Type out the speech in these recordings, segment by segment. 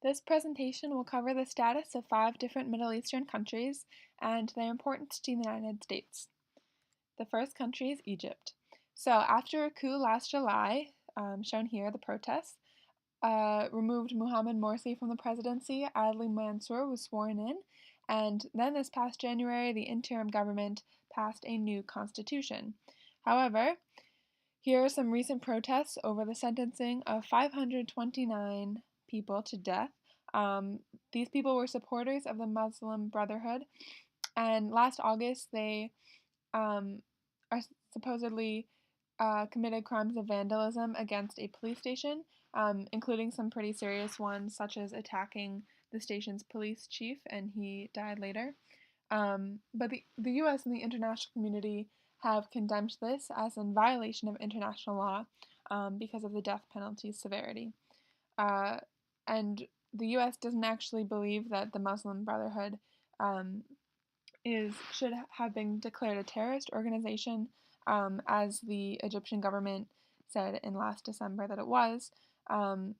This presentation will cover the status of 5 different Middle Eastern countries and their importance to the United States. The first country is Egypt. So after a coup last July, shown here, the protests, removed Mohamed Morsi from the presidency, Adli Mansour was sworn in, and then this past January, the interim government passed a new constitution. However, here are some recent protests over the sentencing of 529 people to death. These people were supporters of the Muslim Brotherhood, and last August they are supposedly committed crimes of vandalism against a police station, including some pretty serious ones, such as attacking the station's police chief, and he died later. But the US and the international community have condemned this as in violation of international law because of the death penalty's severity. Uh, and the US doesn't actually believe that the Muslim Brotherhood um, should have been declared a terrorist organization, as the Egyptian government said in last December that it was. Um,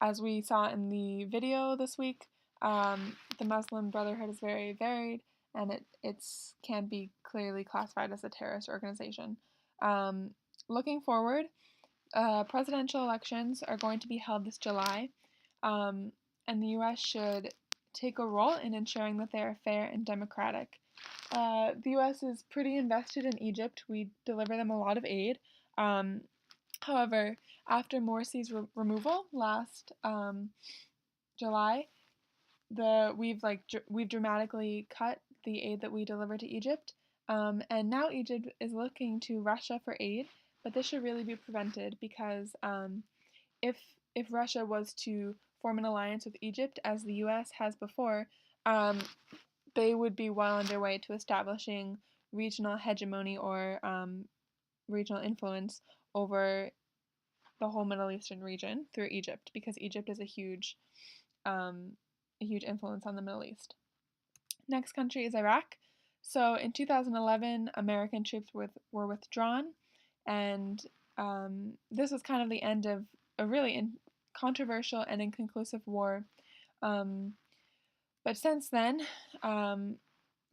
as we saw in the video this week, the Muslim Brotherhood is very varied, and it can be clearly classified as a terrorist organization. Looking forward, presidential elections are going to be held this July, and the U.S. should take a role in ensuring that they are fair and democratic. The U.S. is pretty invested in Egypt. We deliver them a lot of aid. However, after Morsi's removal last July, we've dramatically cut the aid that we deliver to Egypt, and now Egypt is looking to Russia for aid. But this should really be prevented because if if Russia was to form an alliance with Egypt, as the U.S. has before, they would be well on their way to establishing regional hegemony or regional influence over the whole Middle Eastern region through Egypt, because Egypt is a huge influence on the Middle East. Next country is Iraq. So in 2011, American troops were withdrawn, and this was kind of the end of a really controversial and inconclusive war. But since then,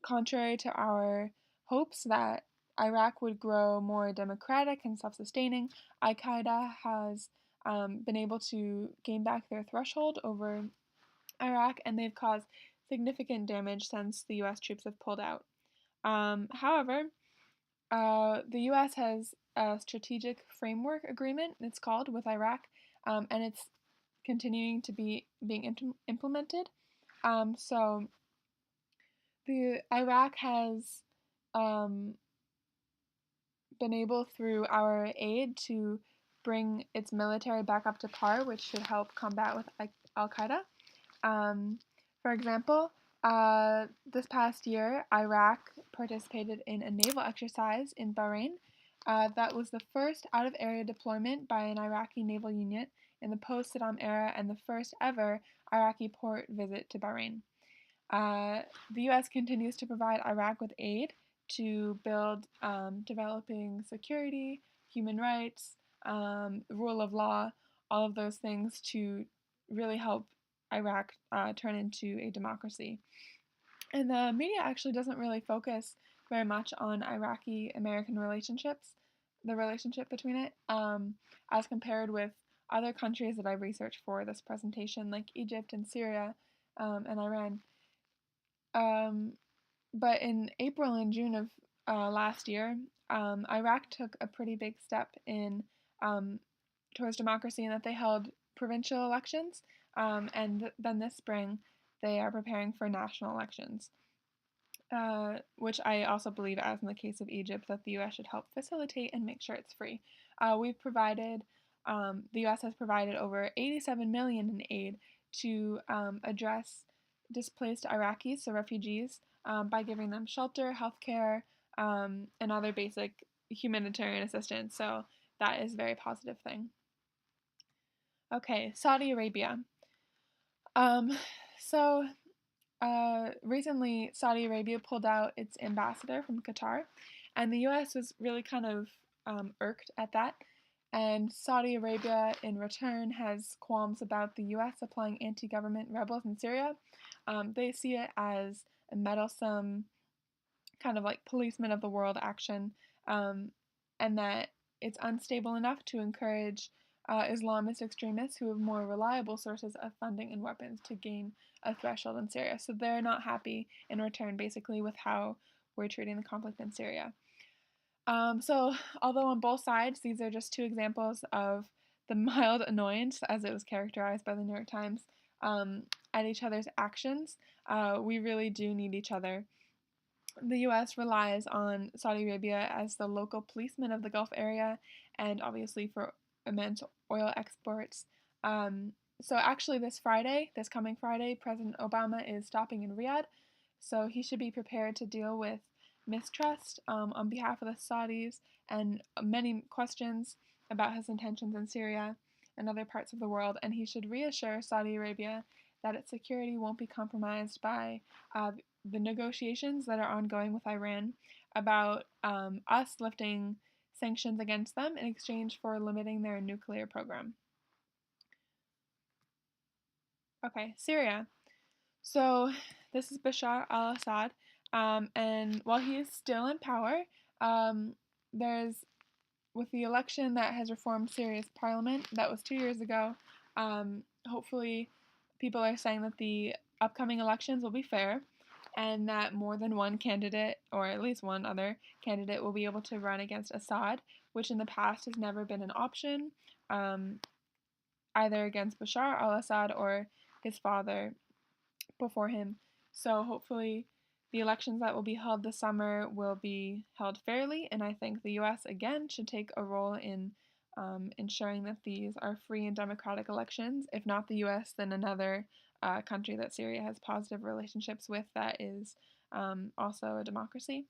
contrary to our hopes that Iraq would grow more democratic and self sustaining, Al Qaeda has been able to gain back their threshold over Iraq, and they've caused significant damage since the US troops have pulled out. However, the US has a strategic framework agreement, it's called, with Iraq, and it's continuing to be being implemented. So the Iraq has been able, through our aid, to bring its military back up to par, which should help combat with Al Qaeda. For example, this past year, Iraq participated in a naval exercise in Bahrain. That was the first out of area deployment by an Iraqi naval unit in the post Saddam era and the first ever Iraqi port visit to Bahrain. The U.S. continues to provide Iraq with aid to build developing security, human rights, rule of law, all of those things to really help Iraq turn into a democracy. And the media actually doesn't really focus very much on Iraqi-American relationships, the relationship between it, as compared with other countries that I've researched for this presentation, like Egypt and Syria and Iran. But in April and June of last year, Iraq took a pretty big step in towards democracy in that they held provincial elections, and then this spring they are preparing for national elections, which I also believe, as in the case of Egypt, that the U.S. should help facilitate and make sure it's free. We've provided, the U.S. has provided over $87 million in aid to address displaced Iraqis, so refugees, by giving them shelter, healthcare, and other basic humanitarian assistance. So that is a very positive thing. Okay, Saudi Arabia. So recently, Saudi Arabia pulled out its ambassador from Qatar, and the U.S. was really kind of irked at that. And Saudi Arabia, in return, has qualms about the US supplying anti government rebels in Syria. They see it as a meddlesome, kind of like policeman of the world action, um, and that it's unstable enough to encourage Islamist extremists who have more reliable sources of funding and weapons to gain a threshold in Syria. So they're not happy in return, basically, with how we're treating the conflict in Syria. So, although on both sides, these are just two examples of the mild annoyance, as it was characterized by the New York Times, at each other's actions, we really do need each other. The US relies on Saudi Arabia as the local policeman of the Gulf area and obviously for immense oil exports. So, actually, this coming Friday, President Obama is stopping in Riyadh. So, he should be prepared to deal with mistrust on behalf of the Saudis and many questions about his intentions in Syria and other parts of the world. And he should reassure Saudi Arabia that its security won't be compromised by the negotiations that are ongoing with Iran about us lifting sanctions against them in exchange for limiting their nuclear program. Okay, Syria. So this is Bashar al-Assad, and while he is still in power, there's with the election that has reformed Syria's parliament, that was 2 years ago. Hopefully, people are saying that the upcoming elections will be fair and that more than one candidate, or at least one other candidate, will be able to run against Assad, which in the past has never been an option, either against Bashar al Assad or his father before him. So hopefully, the elections that will be held this summer will be held fairly, and I think the US again should take a role in ensuring that these are free and democratic elections. If not the US, then another country that Syria has positive relationships with that is also a democracy.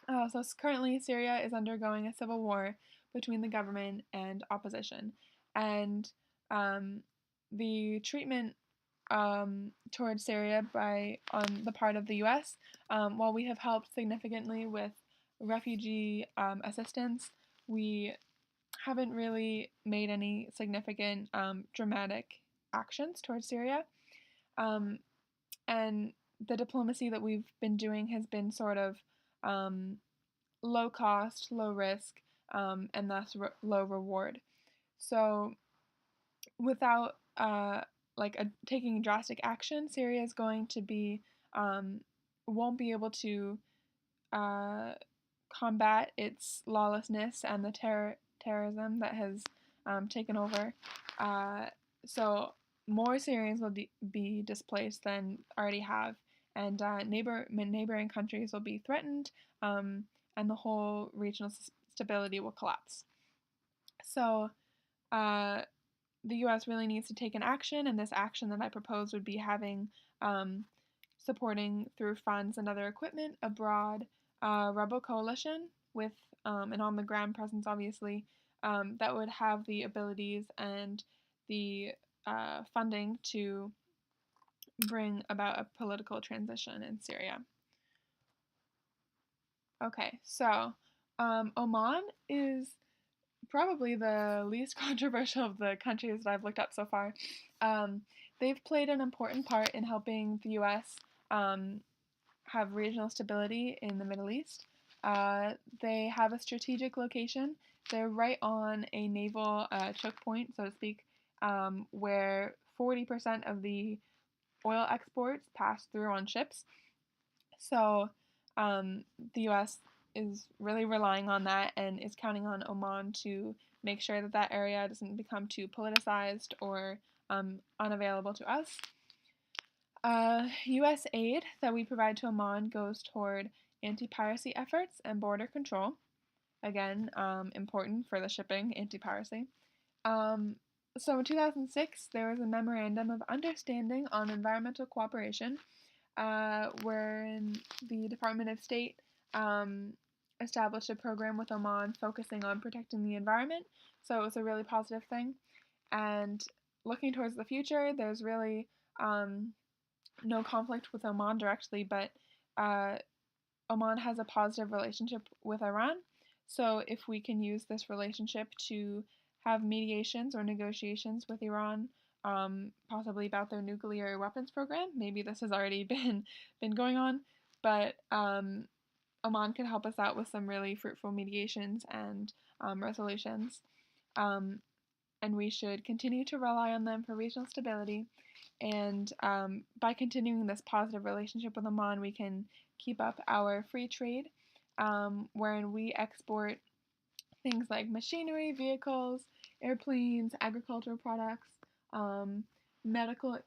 So currently, Syria is undergoing a civil war between the government and opposition, and the treatment towards Syria by on the part of the U.S. While we have helped significantly with refugee assistance, we haven't really made any significant dramatic actions towards Syria. Um, and the diplomacy that we've been doing has been sort of um, low cost, low risk, and thus low reward. So without taking drastic action, Syria is going to be won't be able to uh, combat its lawlessness and the terrorism that has taken over. So more Syrians will be displaced than already have, and neighboring countries will be threatened, and the whole regional stability will collapse. So uh, the U.S. really needs to take an action, and this action that I propose would be having supporting through funds and other equipment a broad rebel coalition with an on the ground presence, obviously, that would have the abilities and the funding to bring about a political transition in Syria. Okay, so Oman is probably the least controversial of the countries that I've looked up so far. They've played an important part in helping the U.S. Have regional stability in the Middle East. They have a strategic location. They're right on a naval choke point, so to speak, where 40% of the oil exports pass through on ships. So the U.S. is really relying on that and is counting on Oman to make sure that that area doesn't become too politicized or unavailable to us. U.S. aid that we provide to Oman goes toward anti-piracy efforts and border control. Again, important for the shipping, anti-piracy. So in 2006, there was a memorandum of understanding on environmental cooperation, wherein the Department of State established a program with Oman focusing on protecting the environment. So it was a really positive thing. And looking towards the future, there's really no conflict with Oman directly, but Oman has a positive relationship with Iran. So if we can use this relationship to have mediations or negotiations with Iran, possibly about their nuclear weapons program, maybe this has already been going on, but Oman could help us out with some really fruitful mediations and resolutions. Um, and we should continue to rely on them for regional stability. And by continuing this positive relationship with Oman, we can keep up our free trade, wherein we export things like machinery, vehicles, airplanes, agricultural products, medical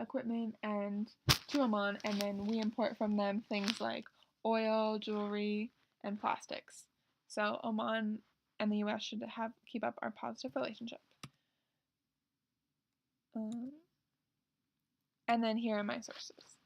equipment, and to Oman, and then we import from them things like oil, jewelry, and plastics. So Oman and the U.S. should keep up our positive relationship. And then here are my sources.